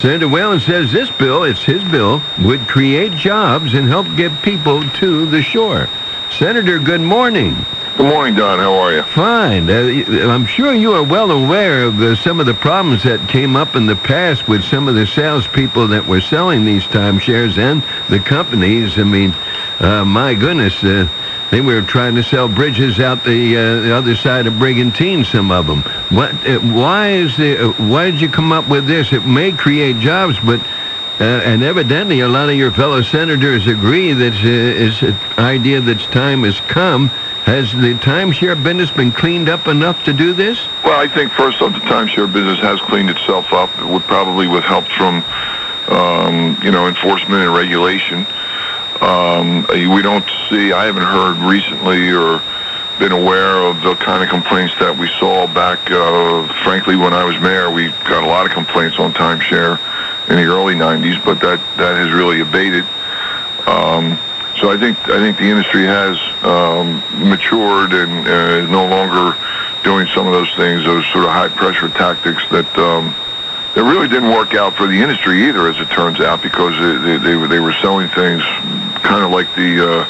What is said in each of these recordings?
Senator Whelan says this bill, it's his bill, would create jobs and help get people to the shore. Senator, good morning. Good morning, Don. How are you? Fine. I'm sure you are well aware of some of the problems that came up in the past with some of the salespeople that were selling these timeshares and the companies. I mean, my goodness, they were trying to sell bridges out the other side of Brigantine, some of them. Why did you come up with this? It may create jobs, but and evidently a lot of your fellow senators agree that it's an idea that time has come. Has the timeshare business been cleaned up enough to do this? Well, I think first off, the timeshare business has cleaned itself up. It would probably with help from, enforcement and regulation. We don't see, I haven't heard recently or been aware of the kind of complaints that we saw back, frankly, when I was mayor. We got a lot of complaints on timeshare in the early 90s, but that has really abated. So I think the industry has matured and is no longer doing some of those things, those sort of high-pressure tactics that really didn't work out for the industry either, as it turns out, because they were selling things kind of like the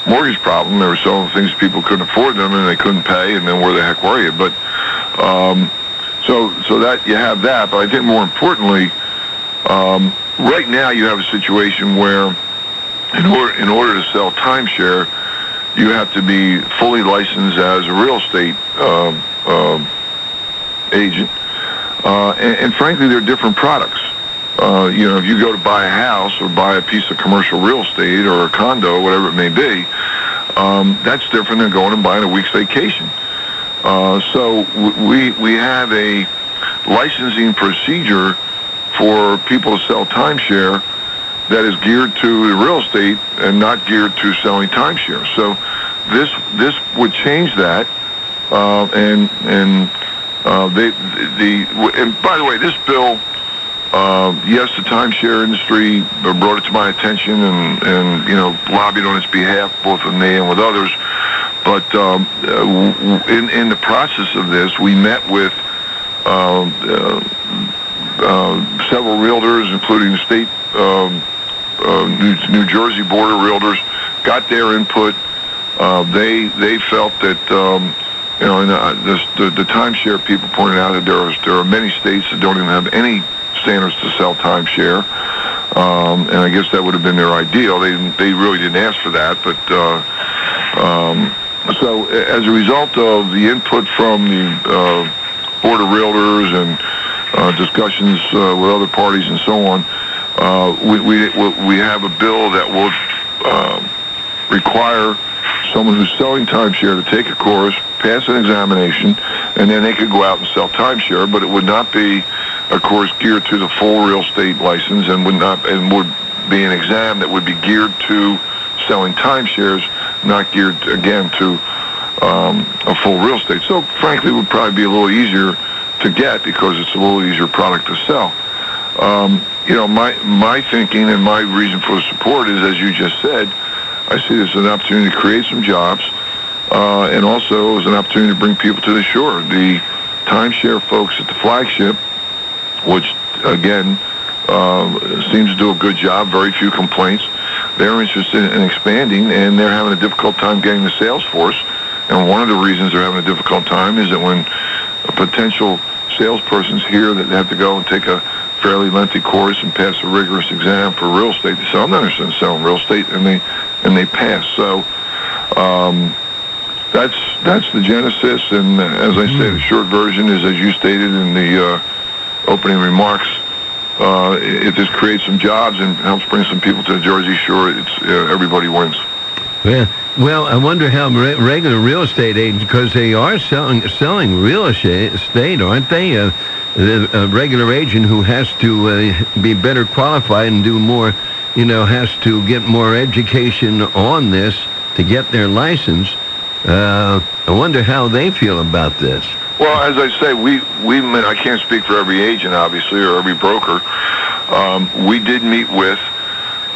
mortgage problem. They were selling things people couldn't afford them and they couldn't pay, and then where the heck were you? But so that you have that. But I think more importantly, right now you have a situation where in order to sell timeshare, you have to be fully licensed as a real estate agent. And frankly, they're different products. If you go to buy a house or buy a piece of commercial real estate or a condo, whatever it may be, that's different than going and buying a week's vacation. So we have a licensing procedure for people to sell timeshare that is geared to the real estate and not geared to selling timeshare. So this would change that. And by the way, this bill, yes, the timeshare industry brought it to my attention and lobbied on its behalf, both with me and with others. But in the process of this, we met with several realtors, including the state New Jersey Board of Realtors, got their input. They felt that the timeshare people pointed out that there are many states that don't even have any standards to sell timeshare, and I guess that would have been their ideal. They really didn't ask for that, but so as a result of the input from the Board of Realtors and discussions with other parties and so on, we have a bill that will require someone who's selling timeshare to take a course, pass an examination, and then they could go out and sell timeshare. But it would not be a course geared to the full real estate license, and would be an exam that would be geared to selling timeshares, not geared again to a full real estate. So frankly, it would probably be a little easier to get because it's a little easier product to sell. My thinking and my reason for the support is, as you just said, I see this as an opportunity to create some jobs, and also as an opportunity to bring people to the shore. The timeshare folks at the flagship, which again seems to do a good job, very few complaints. They're interested in expanding, and they're having a difficult time getting the sales force. And one of the reasons they're having a difficult time is that when a potential salesperson's here that they have to go and take a fairly lengthy course and pass a rigorous exam for real estate, they say, I'm not interested in selling real estate, and they pass. So that's the genesis, and as I say, the short version is, as you stated in the opening remarks, if this creates some jobs and helps bring some people to the Jersey Shore, everybody wins. Yeah. Well, I wonder how regular real estate agents, because they are selling real estate, aren't they? A regular agent who has to be better qualified and do more, has to get more education on this to get their license. I wonder how they feel about this. Well, as I say, I can't speak for every agent, obviously, or every broker. We did meet with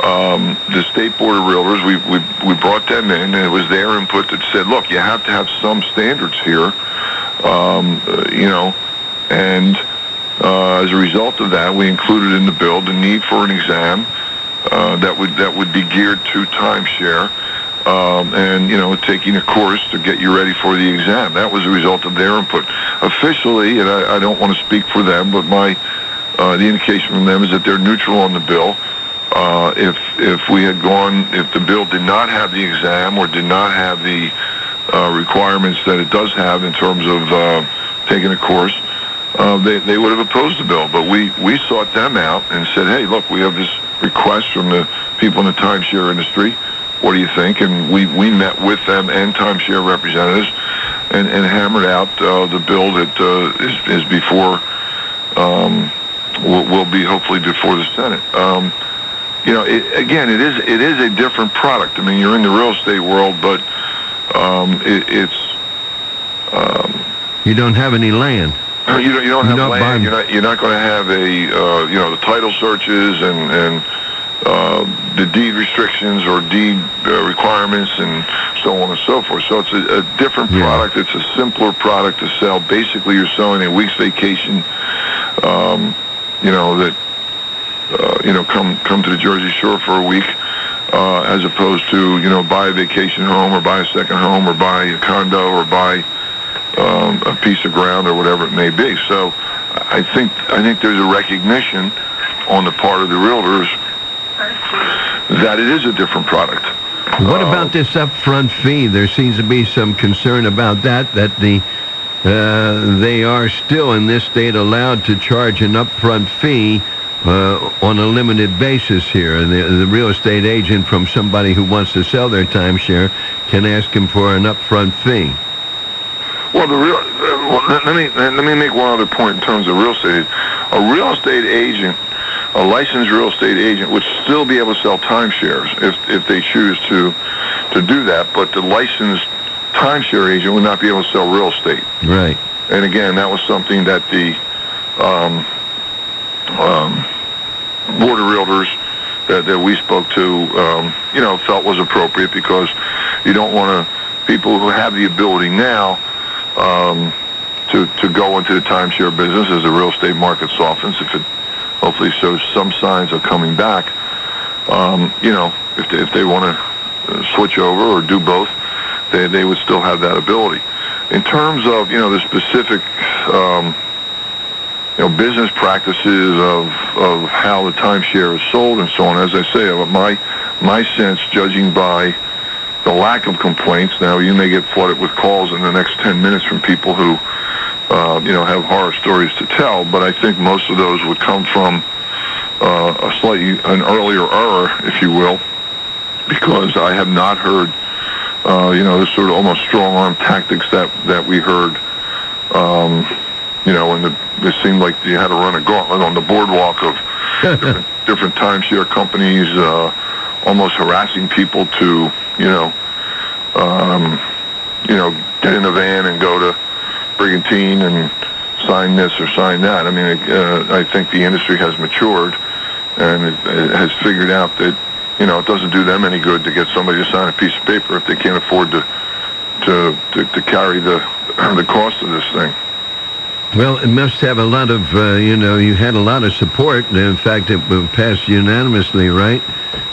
the State Board of Realtors. We brought them in, and it was their input that said, look, you have to have some standards here, and As a result of that, we included in the bill the need for an exam that would be geared to timeshare, and taking a course to get you ready for the exam. That was a result of their input. Officially, and I don't want to speak for them, but the indication from them is that they're neutral on the bill. If the bill did not have the exam or did not have the requirements that it does have in terms of taking a course, they would have opposed the bill. But we sought them out and said, hey, look, we have this request from the people in the timeshare industry. What do you think? And we met with them and timeshare representatives and hammered out the bill that is before, will be hopefully before the Senate. It is a different product. I mean, you're in the real estate world, but you don't have any land. You don't have land. You're not going to have the title searches and the deed restrictions or deed requirements and so on and so forth. So it's a different product. It's a simpler product to sell. Basically, you're selling a week's vacation. Come to the Jersey Shore for a week, as opposed to buy a vacation home or buy a second home or buy a condo or buy a piece of ground or whatever it may be. So I think there's a recognition on the part of the realtors that it is a different product. What about this upfront fee? There seems to be some concern about that they are still in this state allowed to charge an upfront fee on a limited basis here. And the real estate agent from somebody who wants to sell their timeshare can ask him for an upfront fee. Well, let me make one other point in terms of real estate. A real estate agent, a licensed real estate agent, would still be able to sell timeshares if they choose to do that. But the licensed timeshare agent would not be able to sell real estate. Right. And again, that was something that the board of realtors that we spoke to, felt was appropriate, because you don't want people who have the ability now to go into the timeshare business as the real estate market softens. If it hopefully shows some signs of coming back, if they want to switch over or do both, they would still have that ability. In terms of the specific business practices of how the timeshare is sold and so on, as I say, my sense, judging by the lack of complaints. Now, you may get flooded with calls in the next 10 minutes from people who have horror stories to tell, but I think most of those would come from an earlier error, if you will, because I have not heard the sort of almost strong-arm tactics that we heard, and it seemed like you had to run a gauntlet on the boardwalk of different timeshare companies, almost harassing people to, get in a van and go to Brigantine and sign this or sign that. I mean, I think the industry has matured and it has figured out that, it doesn't do them any good to get somebody to sign a piece of paper if they can't afford to carry the cost of this thing. Well, it must have a lot of, you had a lot of support. In fact, it passed unanimously, right,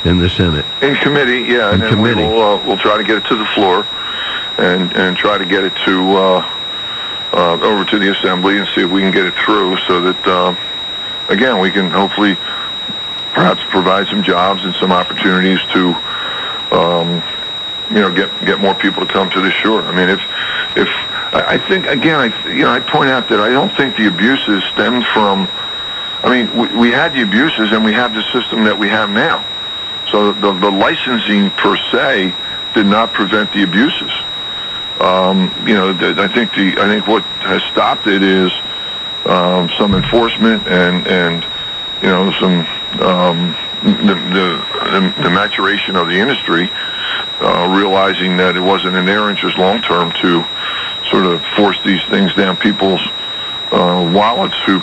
in the Senate? In committee, yeah. In committee. We'll try to get it to the floor and try to get it to over to the Assembly and see if we can get it through so that, again, we can hopefully perhaps provide some jobs and some opportunities to, get more people to come to the shore. I mean, if I think, again, I point out that I don't think the abuses stemmed from, we had the abuses and we have the system that we have now. So the licensing per se did not prevent the abuses. I think what has stopped it is some enforcement and some the maturation of the industry, realizing that it wasn't in their interest long term to sort of force these things down people's wallets who